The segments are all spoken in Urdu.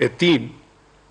3,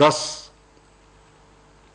10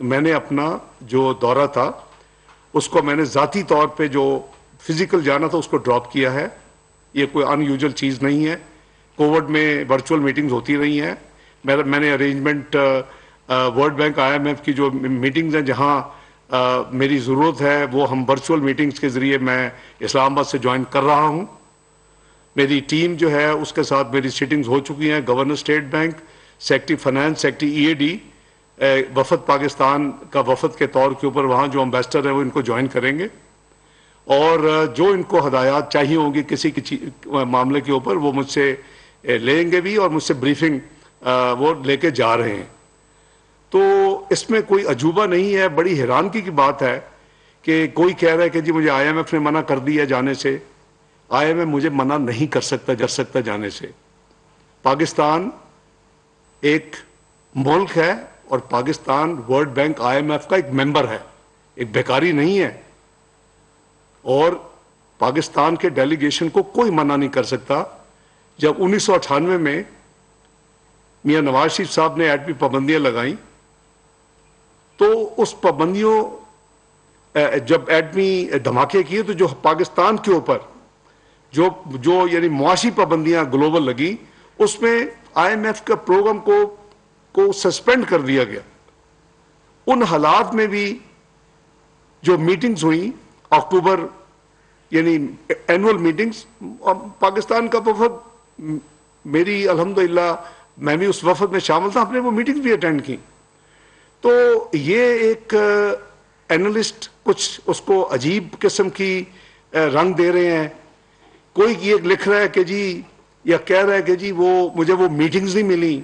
میں نے اپنا جو دورہ تھا اس کو میں نے ذاتی طور پہ جو فزیکل جانا تھا اس کو ڈراپ کیا ہے. یہ کوئی ان یوزل چیز نہیں ہے. کووڈ میں ورچوئل میٹنگز ہوتی رہی ہیں. میں نے ارینجمنٹ ورلڈ بینک IMF کی جو میٹنگز ہیں جہاں میری ضرورت ہے وہ ہم ورچوئل میٹنگز کے ذریعے میں اسلام آباد سے جوائن کر رہا ہوں. میری ٹیم جو ہے اس کے ساتھ میری سیٹنگز ہو چکی ہیں. Governor state bank, secretary finance, secretary EAD، وفد پاکستان کا وفد کے طور کے اوپر وہاں جو امبیسڈر ہیں وہ ان کو جوائن کریں گے، اور جو ان کو ہدایات چاہیے ہوں گی کسی معاملے کے اوپر وہ مجھ سے لیں گے بھی، اور مجھ سے بریفنگ وہ لے کے جا رہے ہیں. تو اس میں کوئی عجوبہ نہیں ہے. بڑی حیرانگی کی بات ہے کہ کوئی کہہ رہا ہے کہ جی مجھے IMF نے منع کر دیا جانے سے. IMF مجھے منع نہیں کر سکتا جانے سے. پاکستان ایک ملک ہے اور پاکستان ورلڈ بینک IMF کا ایک ممبر ہے، ایک بیکاری نہیں ہے. اور پاکستان کے ڈیلیگیشن کو کوئی منع نہیں کر سکتا. جب 1998 میں میاں نواز شریف صاحب نے ایٹمی پابندیاں لگائیں تو اس پابندیوں جب ایٹمی دھماکے کیے تو جو پاکستان کے اوپر جو یعنی معاشی پابندیاں گلوبل لگی اس میں IMF کا پروگرام کو سسپینڈ کر دیا گیا. ان حالات میں بھی جو میٹنگز ہوئیں اکتوبر یعنی اینول میٹنگز، پاکستان کا وفد، میری الحمدللہ میں بھی اس وفد میں شامل تھا، ہم نے وہ میٹنگز بھی اٹینڈ کی. تو یہ ایک اینالسٹ کچھ اس کو عجیب قسم کی رنگ دے رہے ہیں. کوئی یہ لکھ رہا ہے کہ جی یا کہہ رہا ہے کہ جی مجھے وہ میٹنگز نہیں ملی،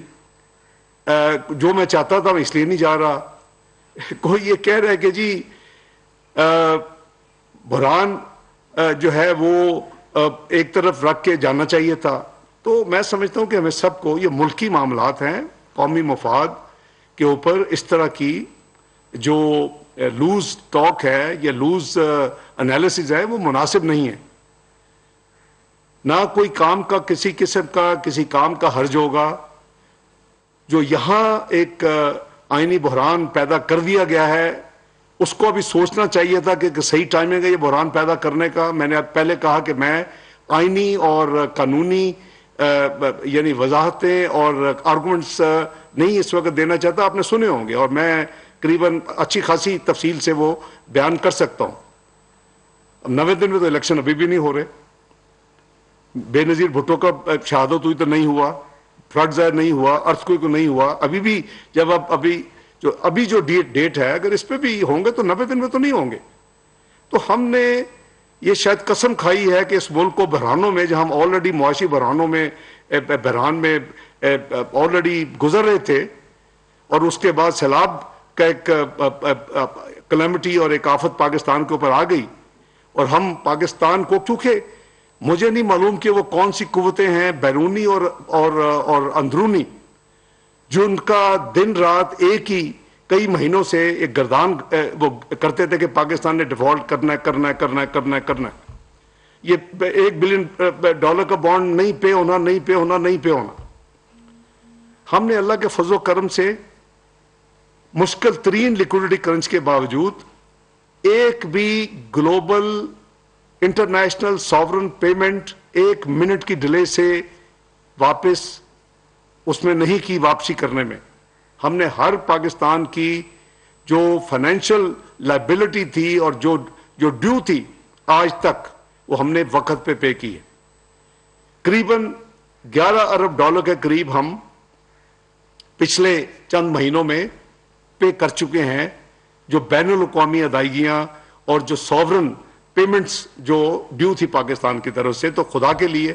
جو میں چاہتا تھا میں اس لیے نہیں جا رہا. کوئی یہ کہہ رہا ہے کہ جی بحران جو ہے وہ ایک طرف رکھ کے جانا چاہیے تھا. تو میں سمجھتا ہوں کہ ہمیں سب کو، یہ ملکی معاملات ہیں، قومی مفاد کے اوپر اس طرح کی جو لوز ٹاک ہے یا لوز انالیسز ہے وہ مناسب نہیں ہے. نہ کوئی کام کا کسی قسم کا کسی کام کا حرج ہوگا. جو یہاں ایک آئینی بحران پیدا کر دیا گیا ہے اس کو ابھی سوچنا چاہیے تھا کہ صحیح ٹائمنگ ہے یہ بحران پیدا کرنے کا. میں نے پہلے کہا کہ میں آئینی اور قانونی یعنی وضاحتیں اور آرگومنٹس نہیں اس وقت دینا چاہتا. آپ نے سنے ہوں گے اور میں قریباً اچھی خاصی تفصیل سے وہ بیان کر سکتا ہوں. اب 90 دن میں تو الیکشن ابھی بھی نہیں ہو رہے. بے نظیر بھٹو کا شہادت ہوئی تو نہیں ہوا، فلڈ ظاہر نہیں ہوا، ارتھکویک کو نہیں ہوا. ابھی بھی جب ابھی جو ڈیٹ ہے اگر اس پہ بھی ہوں گے تو 90 دن میں تو نہیں ہوں گے. تو ہم نے یہ شاید قسم کھائی ہے کہ اس ملک کو بحرانوں میں، جہاں ہم آلریڈی معاشی بحرانوں میں بحران میں آلریڈی گزر رہے تھے، اور اس کے بعد سیلاب کا ایک کلیمٹی اور ایک آفت پاکستان کے اوپر آ گئی، اور ہم پاکستان کو، کیونکہ مجھے نہیں معلوم کہ وہ کون سی قوتیں ہیں بیرونی اور اندرونی جو ان کا دن رات ایک ہی کئی مہینوں سے ایک گردان وہ کرتے تھے کہ پاکستان نے ڈیفالٹ کرنا ہے. یہ $1 بلین کا بانڈ نہیں پے ہونا. ہم نے اللہ کے فضل و کرم سے مشکل ترین لیکوڈیٹی کرنچ کے باوجود ایک بھی global international sovereign payment 1 minute کی ڈیلے سے واپس اس میں نہیں کی. واپسی کرنے میں ہم نے ہر پاکستان کی جو فائنینشیل لائبلٹی تھی اور جو ڈیو تھی آج تک وہ ہم نے وقت پہ کی ہے. قریباً $11 ارب کے قریب ہم پچھلے چند مہینوں میں پے کر چکے ہیں، جو بین الاقوامی ادائیگیاں اور جو ساورن پیمنٹس جو ڈیو تھی پاکستان کی طرف سے. تو خدا کے لیے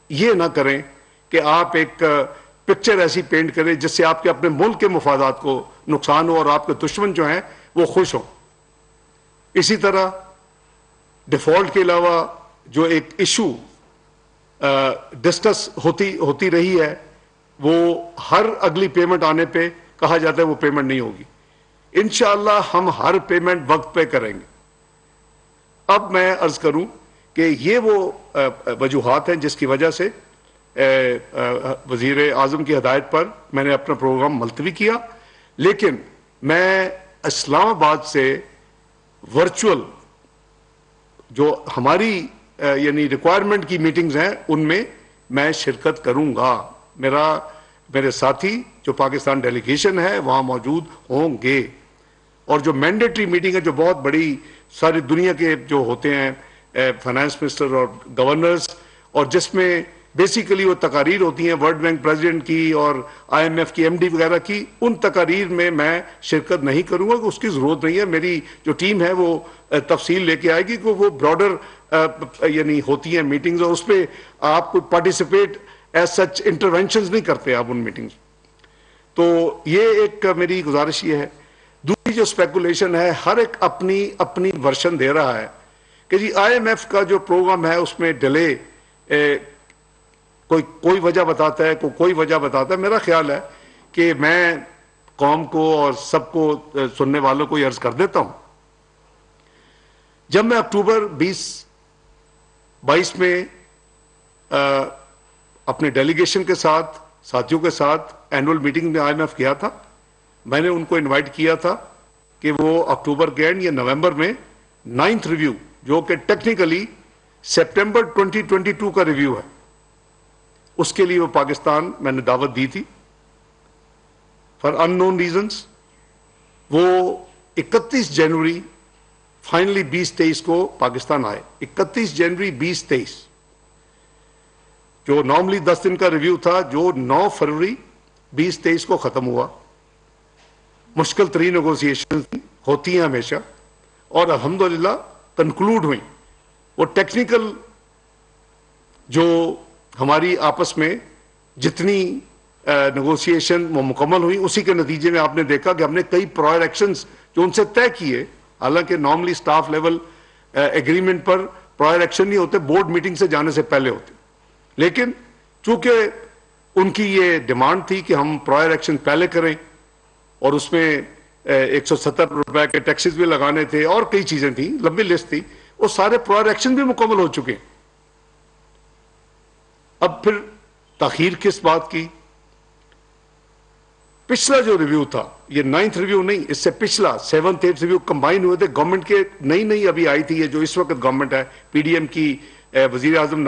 یہ نہ کریں کہ آپ ایک پکچر ایسی پینٹ کریں جس سے آپ کے اپنے ملک کے مفادات کو نقصان ہو اور آپ کے دشمن جو ہیں وہ خوش ہوں. اسی طرح ڈیفالٹ کے علاوہ جو ایک ایشو ڈسکس ہوتی رہی ہے، وہ ہر اگلی پیمنٹ آنے پہ کہا جاتا ہے وہ پیمنٹ نہیں ہوگی. انشاءاللہ ہم ہر پیمنٹ وقت پہ کریں گے. اب میں عرض کروں کہ یہ وہ وجوہات ہیں جس کی وجہ سے وزیر اعظم کی ہدایت پر میں نے اپنا پروگرام ملتوی کیا. لیکن میں اسلام آباد سے ورچوئل جو ہماری یعنی ریکوائرمنٹ کی میٹنگز ہیں ان میں میں شرکت کروں گا. میرے ساتھی جو پاکستان ڈیلیگیشن ہے وہاں موجود ہوں گے. اور جو مینڈیٹری میٹنگ ہے جو بہت بڑی ساری دنیا کے جو ہوتے ہیں فائنانس منسٹر اور گورنرز، اور جس میں بیسیکلی وہ تقاریر ہوتی ہیں ورلڈ بینک پریزیڈنٹ کی اور آئی ایم ایف کی ایم ڈی وغیرہ کی، ان تقاریر میں شرکت نہیں کروں گا. اس کی ضرورت نہیں ہے. میری جو ٹیم ہے وہ تفصیل لے کے آئے گی کہ وہ براڈر یعنی ہوتی ہیں میٹنگز، اور اس پہ آپ کو پارٹیسپیٹ ایز سچ انٹرونشنز نہیں کرتے آپ ان میٹنگز. تو یہ ایک میری گزارش یہ ہے. دوسری جو اسپیکولیشن ہے، ہر ایک اپنی ورشن دے رہا ہے کہ جی آئی ایم ایف کا جو پروگرام ہے اس میں ڈیلے کوئی وجہ بتاتا ہے، کوئی وجہ بتاتا ہے. میرا خیال ہے کہ میں قوم کو اور سب کو سننے والوں کو یہ عرض کر دیتا ہوں، جب میں اکتوبر 2022 میں اپنے ڈیلیگیشن کے ساتھ ساتھیوں کے ساتھ اینول میٹنگ میں آئی ایم ایف کیا تھا، میں نے ان کو انوائٹ کیا تھا کہ وہ اکتوبر کے اینڈ یا نومبر میں 9th ریویو جو کہ ٹیکنیکلی سپٹمبر 2022 کا ریویو ہے، اس کے لیے وہ پاکستان میں نے دعوت دی تھی. فار ان نون ریزنس وہ 31 جنوری فائنلی 2023 کو پاکستان آئے. 31 جنوری 2023 جو نارملی 10 دن کا ریویو تھا، جو 9 فروری 2023 کو ختم ہوا. مشکل ترین نیگوسیشن ہوتی ہیں ہمیشہ، اور الحمدللہ کنکلوڈ ہوئی. وہ ٹیکنیکل جو ہماری آپس میں جتنی نیگوسیشن وہ مکمل ہوئی، اسی کے نتیجے میں آپ نے دیکھا کہ ہم نے کئی پرائر ایکشنز جو ان سے طے کیے، حالانکہ نارملی سٹاف لیول ایگریمنٹ پر پرائر ایکشن نہیں ہوتے، بورڈ میٹنگ سے جانے سے پہلے ہوتے، لیکن چونکہ ان کی یہ ڈیمانڈ تھی کہ ہم پرائر ایکشن پہلے کریں، اور اس میں 170 روپے کے ٹیکسز بھی لگانے تھے اور کئی چیزیں تھیں، لمبی لسٹ تھی، وہ سارے پرائر ایکشن بھی مکمل ہو چکے ہیں. اب پھر تاخیر کس بات کی؟ پچھلا جو ریویو تھا، یہ 9th ریویو نہیں، اس سے پچھلا 7th 8th ریویو کمبائن ہوئے تھے. گورنمنٹ کے نئی ابھی آئی تھی، یہ جو اس وقت گورنمنٹ ہے پی ڈی ایم کی وزیر اعظم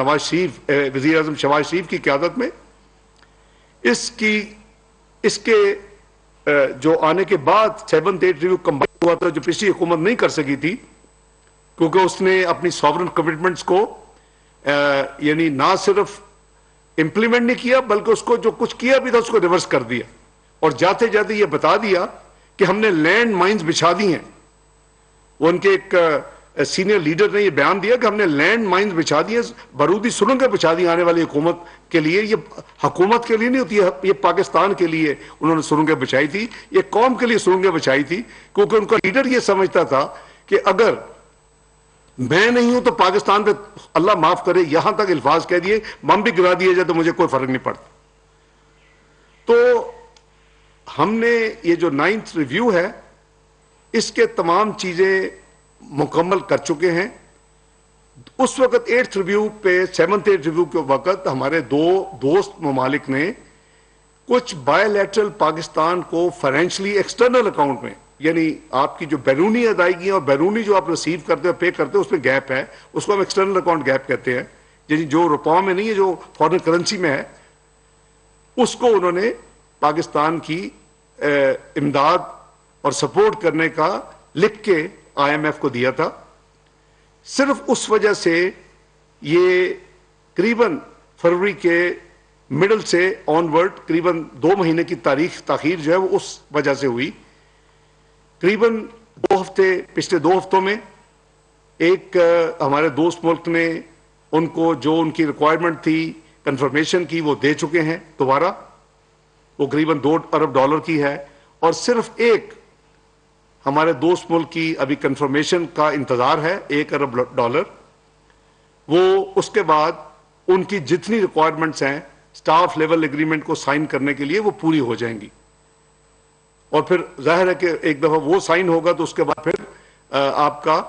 شہباز شریف کی قیادت میں، اس کے جو آنے کے بعد 7th 8th ریویو کمبائن ہوا تھا، جو پچھلی حکومت نہیں کر سکی تھی کیونکہ اس نے اپنی ساورن کمٹمنٹس کو یعنی نہ صرف امپلیمنٹ نہیں کیا بلکہ اس کو جو کچھ کیا بھی تھا اس کو ریورس کر دیا، اور جاتے جاتے یہ بتا دیا کہ ہم نے لینڈ مائنز بچھا دی ہیں. وہ ان کے ایک سینئر لیڈر نے یہ بیان دیا کہ ہم نے لینڈ مائنز بچھا دی ہیں، بارودی سرنگیں بچھا دی آنے والی حکومت کے لیے. یہ حکومت کے لیے نہیں ہوتی ہے، یہ پاکستان کے لیے انہوں نے سرنگیں بچھائی تھی، یہ قوم کے لیے سرنگیں بچھائی تھی، کیونکہ ان کا لیڈر یہ سمجھتا تھا کہ اگر میں نہیں ہوں تو پاکستان پہ اللہ معاف کرے یہاں تک الفاظ کہہ دیے بم بھی گرا دیے جائے تو مجھے کوئی فرق نہیں پڑتا. تو ہم نے یہ جو 9th ریویو ہے اس کے تمام چیزیں مکمل کر چکے ہیں. اس وقت 8th ریویو پہ 7th 8th ریویو کے وقت ہمارے دو دوست ممالک نے کچھ بائی لیٹرل پاکستان کو فائنینشلی ایکسٹرنل اکاؤنٹ میں، یعنی آپ کی جو بیرونی ادائیگیاں اور بیرونی جو آپ ریسیو کرتے ہو پے کرتے ہو اس میں گیپ ہے، اس کو ہم ایکسٹرنل اکاؤنٹ گیپ کہتے ہیں، یعنی جو روپوں میں نہیں ہے، جو فارن کرنسی میں ہے، اس کو انہوں نے پاکستان کی امداد اور سپورٹ کرنے کا لکھ کے آئی ایم ایف کو دیا تھا. صرف اس وجہ سے یہ قریباً فروری کے مڈل سے آن ورڈ قریباً 2 مہینے کی تاخیر جو ہے وہ اس وجہ سے ہوئی. قریباً 2 ہفتے، پچھلے 2 ہفتوں میں ایک ہمارے دوست ملک نے ان کو جو ان کی ریکوائرمنٹ تھی کنفرمیشن کی وہ دے چکے ہیں دوبارہ، وہ قریباً $2 ارب کی ہے، اور صرف ایک ہمارے دوست ملک کی ابھی کنفرمیشن کا انتظار ہے $1 ارب. وہ اس کے بعد ان کی جتنی ریکوائرمنٹس ہیں سٹاف لیول ایگریمنٹ کو سائن کرنے کے لیے وہ پوری ہو جائیں گی، اور پھر ظاہر ہے کہ ایک دفعہ وہ سائن ہوگا تو اس کے بعد پھر آپ کا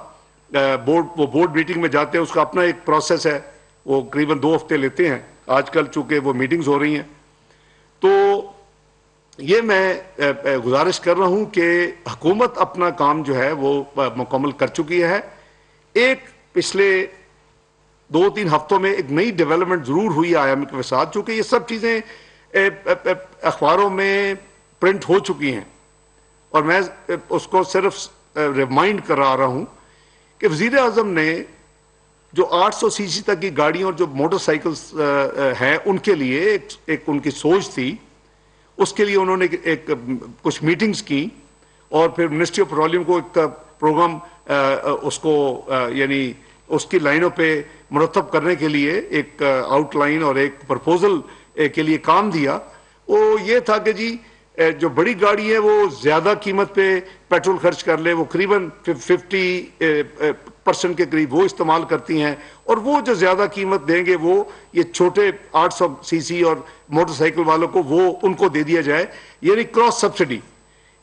بورڈ میٹنگ میں جاتے ہیں، اس کا اپنا ایک پروسیس ہے، وہ قریباً 2 ہفتے لیتے ہیں آج کل چونکہ وہ میٹنگز ہو رہی ہیں. تو یہ میں گزارش کر رہا ہوں کہ حکومت اپنا کام جو ہے وہ مکمل کر چکی ہے. ایک پچھلے 2-3 ہفتوں میں ایک نئی ڈیولپمنٹ ضرور ہوئی آئی ایم ایف کے ساتھ، چونکہ یہ سب چیزیں اخباروں میں پرنٹ ہو چکی ہیں، اور میں اس کو صرف ریمائنڈ کرا رہا ہوں کہ وزیر اعظم نے جو 800 سی سی تک کی گاڑیوں اور جو موٹر سائیکلز ہیں ان کے لیے ایک ان کی سوچ تھی. اس کے لیے انہوں نے کچھ میٹنگز کی، اور پھر منسٹری آف پیٹرولیم کو ایک پروگرام اس کو یعنی اس کی لائنوں پہ مرتب کرنے کے لیے ایک آؤٹ لائن اور ایک پرپوزل کے لیے کام دیا. وہ یہ تھا کہ جی جو بڑی گاڑی ہے وہ زیادہ قیمت پہ پیٹرول خرچ کر لے، وہ قریباً 50% کے قریب وہ استعمال کرتی ہیں، اور وہ جو زیادہ قیمت دیں گے وہ یہ چھوٹے 800 سی سی اور موٹر سائیکل والوں کو وہ ان کو دے دیا جائے، یعنی کراس سبسڈی.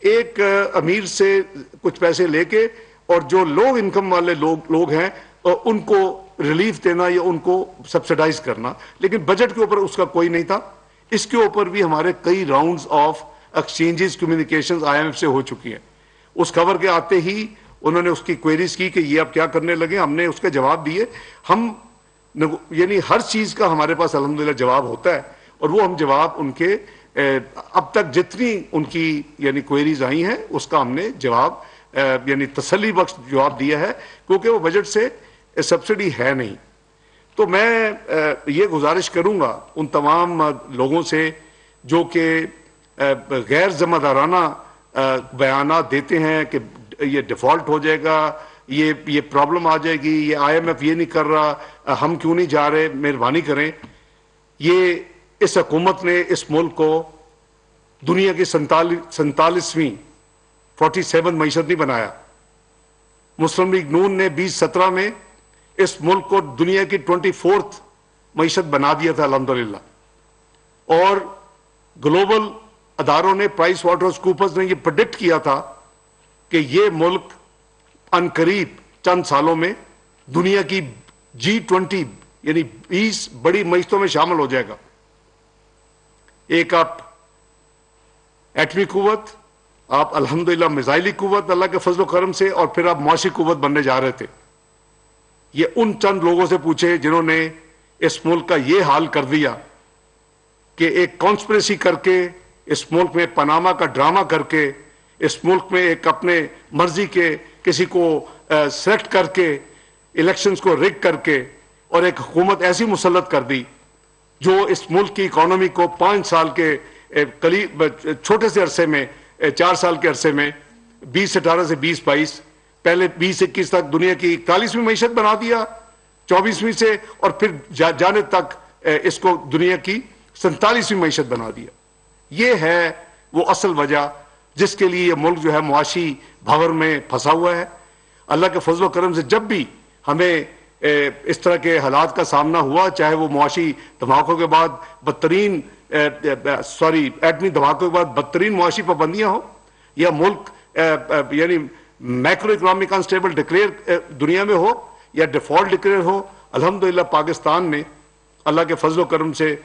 ایک امیر سے کچھ پیسے لے کے اور جو لو انکم والے لوگ ہیں ان کو ریلیف دینا یا ان کو سبسڈائز کرنا. لیکن بجٹ کے اوپر اس کا کوئی نہیں تھا. اس کے اوپر بھی ہمارے کئی rounds of exchanges communications I M F سے ہو چکی ہیں. اس خبر کے آتے ہی انہوں نے اس کی کوئریز کی کہ یہ اب کیا کرنے لگے. ہم نے اس کے جواب دیے. ہم یعنی ہر چیز کا ہمارے پاس الحمدللہ جواب ہوتا ہے، اور وہ ہم جواب ان کے اب تک جتنی ان کی یعنی کوئریز آئی ہیں اس کا ہم نے جواب یعنی تسلی بخش جواب دیا ہے، کیونکہ وہ بجٹ سے سبسڈی ہے نہیں. تو میں یہ گزارش کروں گا ان تمام لوگوں سے جو کہ غیر ذمہ دارانہ بیانات دیتے ہیں کہ یہ ڈیفالٹ ہو جائے گا، یہ پرابلم آ جائے گی، یہ آئی ایم ایف یہ نہیں کر رہا، ہم کیوں نہیں جا رہے. مہربانی کریں، یہ اس حکومت نے اس ملک کو دنیا کی 47ویں 47 معیشت نہیں بنایا. مسلم لیگ نون نے 2017 میں اس ملک کو دنیا کی 24th معیشت بنا دیا تھا الحمدللہ. اور گلوبل اداروں نے پرائس واٹرز کوپرز نے یہ پریڈکٹ کیا تھا کہ یہ ملک عنقریب چند سالوں میں دنیا کی G20 یعنی 20 بڑی معیشتوں میں شامل ہو جائے گا. ایک آپ ایٹمی قوت، آپ الحمدللہ میزائلی قوت اللہ کے فضل و کرم سے، اور پھر آپ معاشی قوت بننے جا رہے تھے. یہ ان چند لوگوں سے پوچھے جنہوں نے اس ملک کا یہ حال کر دیا کہ ایک کانسپریسی کر کے اس ملک میں پاناما کا ڈرامہ کر کے اس ملک میں ایک اپنے مرضی کے کسی کو سلیکٹ کر کے الیکشنز کو ریگ کر کے اور ایک حکومت ایسی مسلط کر دی جو اس ملک کی اکانومی کو 5 سال کے قریب چھوٹے سے عرصے میں 4 سال کے عرصے میں 2018 سے 2022 پہلے 2021 تک دنیا کی 41ویں معیشت بنا دیا، 24ویں سے، اور پھر جانے تک اس کو دنیا کی 47ویں معیشت بنا دیا. یہ ہے وہ اصل وجہ جس کے لیے یہ ملک جو ہے معاشی بھنور میں پھنسا ہوا ہے. اللہ کے فضل و کرم سے جب بھی ہمیں اس طرح کے حالات کا سامنا ہوا، چاہے وہ معاشی دھماکوں کے بعد بدترین ایٹمی دھماکوں کے بعد بدترین معاشی پابندیاں ہوں، یا ملک یعنی میکرو اکنامک انسٹیبل ڈکلیئر دنیا میں ہو، یا ڈیفالٹ ڈکلیئر ہو، الحمدللہ پاکستان نے اللہ کے فضل و کرم سے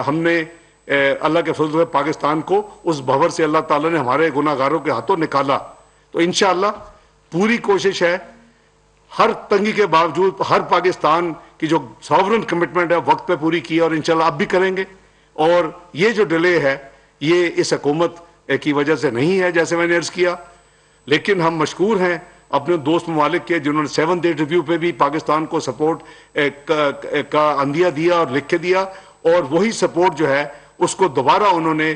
ہم نے اللہ کے فضل سے پاکستان کو اس بھنور سے اللہ تعالیٰ نے ہمارے گناہ گاروں کے ہاتھوں نکالا. تو انشاءاللہ پوری کوشش ہے ہر تنگی کے باوجود ہر پاکستان کی جو ساورن کمٹمنٹ ہے وقت پہ پوری کی، اور انشاءاللہ اب بھی کریں گے. اور یہ جو ڈیلے ہے یہ اس حکومت کی وجہ سے نہیں ہے جیسے میں نے عرض کیا، لیکن ہم مشکور ہیں اپنے دوست ممالک کے جنہوں نے 7th ڈیٹ ریویو پہ بھی پاکستان کو سپورٹ کا عندیہ دیا اور لکھ کے دیا، اور وہی سپورٹ جو ہے اس کو دوبارہ انہوں نے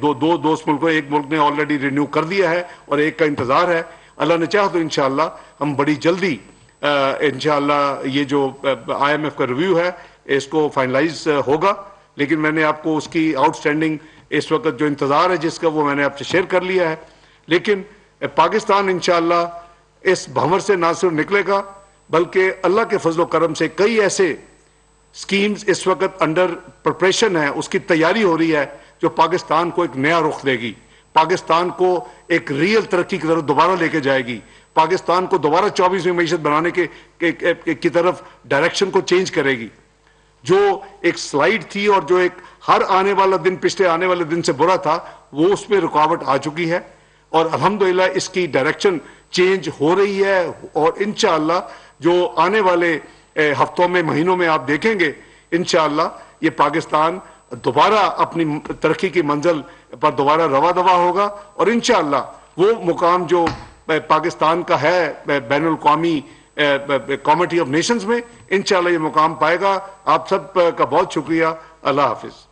دو دوست ملکوں، ایک ملک نے آلریڈی رینیو کر دیا ہے اور ایک کا انتظار ہے. اللہ نے چاہا تو انشاءاللہ ہم بڑی جلدی انشاءاللہ یہ جو آئی ایم ایف کا ریویو ہے اس کو فائنلائز ہوگا. لیکن میں نے آپ کو اس کی آؤٹ سٹینڈنگ اس وقت جو انتظار ہے جس کا وہ میں نے آپ سے شیئر کر لیا ہے. لیکن پاکستان انشاءاللہ اس بھنور سے نہ صرف نکلے گا بلکہ اللہ کے فضل و کرم سے کئی ایسے سکیمز اس وقت انڈر پریپریشن ہے، اس کی تیاری ہو رہی ہے جو پاکستان کو ایک نیا رخ دے گی، پاکستان کو ایک ریئل ترقی کی طرف دوبارہ لے کے جائے گی، پاکستان کو دوبارہ 24ویں معیشت بنانے کی طرف ڈائریکشن کو چینج کرے گی. جو ایک سلائیڈ تھی اور جو ایک ہر آنے والا دن پچھلے آنے والے دن سے برا تھا وہ اس میں رکاوٹ آ چکی ہے اور الحمدللہ اس کی ڈائریکشن چینج ہو رہی ہے اور انشاءاللہ جو آنے والے ہفتوں میں مہینوں میں آپ دیکھیں گے انشاءاللہ یہ پاکستان دوبارہ اپنی ترقی کی منزل پر دوبارہ رواں دوا ہوگا اور انشاءاللہ وہ مقام جو پاکستان کا ہے بین الاقوامی کمیٹی آف نیشنز میں انشاءاللہ یہ مقام پائے گا. آپ سب کا بہت شکریہ. اللہ حافظ.